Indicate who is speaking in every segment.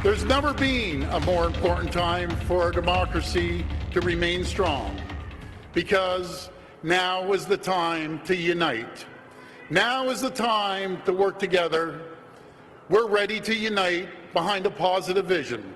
Speaker 1: There's never been a more important time for our democracy to remain strong, because now is the time to unite. Now is the time to work together. We're ready to unite behind a positive vision.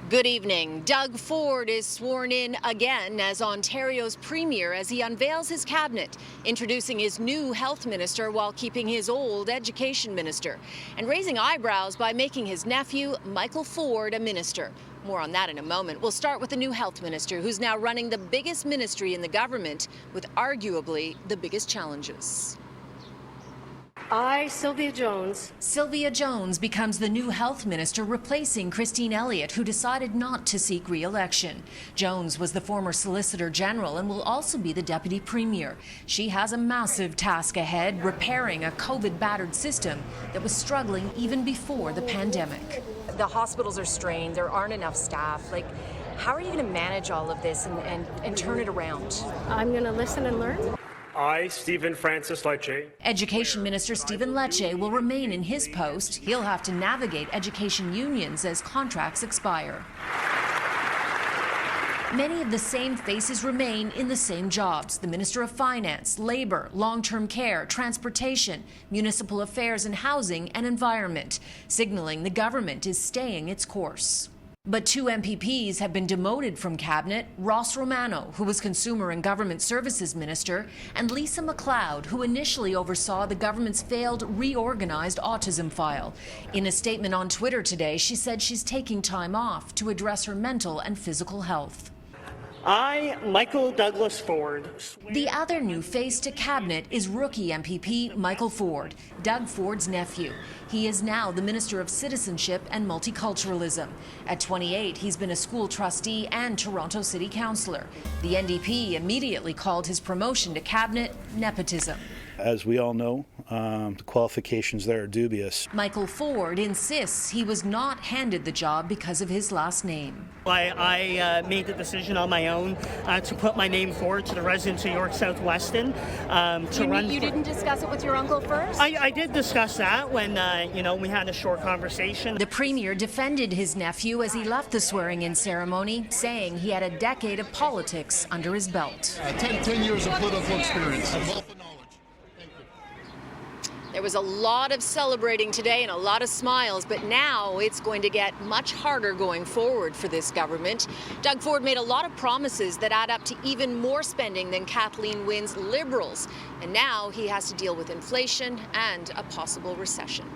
Speaker 2: Good evening. Doug Ford is sworn in again as Ontario's Premier as he unveils his cabinet, introducing his new health minister while keeping his old education minister, and raising eyebrows by making his nephew, Michael Ford, a minister. More on that in a moment. We'll start with the new health minister, who's now running the biggest ministry in the government with arguably the biggest challenges.
Speaker 3: I, Sylvia Jones.
Speaker 2: Sylvia Jones becomes the new health minister, replacing Christine Elliott, who decided not to seek re-election. Jones was the former Solicitor General and will also be the Deputy Premier. She has a massive task ahead, repairing a COVID-battered system that was struggling even before the pandemic.
Speaker 4: The hospitals are strained, there aren't enough staff. How are you going to manage all of this and turn it around?
Speaker 3: I'm going to listen and learn.
Speaker 5: I, Stephen Francis Lecce.
Speaker 2: Education Minister Stephen Lecce will remain in his post. He'll have to navigate education unions as contracts expire. Many of the same faces remain in the same jobs: the Minister of Finance, Labour, Long-Term Care, Transportation, Municipal Affairs and Housing and Environment, signaling the government is staying its course. But two MPPs have been demoted from cabinet: Ross Romano, who was Consumer and Government Services Minister, and Lisa MacLeod, who initially oversaw the government's failed reorganized autism file. In a statement on Twitter today, she said she's taking time off to address her mental and physical health.
Speaker 5: I, Michael Douglas Ford.
Speaker 2: The other new face to cabinet is rookie MPP Michael Ford, Doug Ford's nephew. He is now the Minister of Citizenship and Multiculturalism. At 28, he's been a school trustee and Toronto City Councillor. The NDP immediately called his promotion to cabinet nepotism.
Speaker 6: As we all know, the qualifications there are dubious.
Speaker 2: Michael Ford insists he was not handed the job because of his last name.
Speaker 7: I made the decision on my own to put my name forward to the residents of York South Weston to run.
Speaker 4: You didn't discuss it with your uncle first?
Speaker 7: I did discuss that when we had a short conversation.
Speaker 2: The Premier defended his nephew as he left the swearing-in ceremony, saying he had a decade of politics under his belt.
Speaker 1: 10 years of political experience and wealth of knowledge.
Speaker 2: There was a lot of celebrating today and a lot of smiles, but now it's going to get much harder going forward for this government. Doug Ford made a lot of promises that add up to even more spending than Kathleen Wynne's Liberals, and now he has to deal with inflation and a possible recession.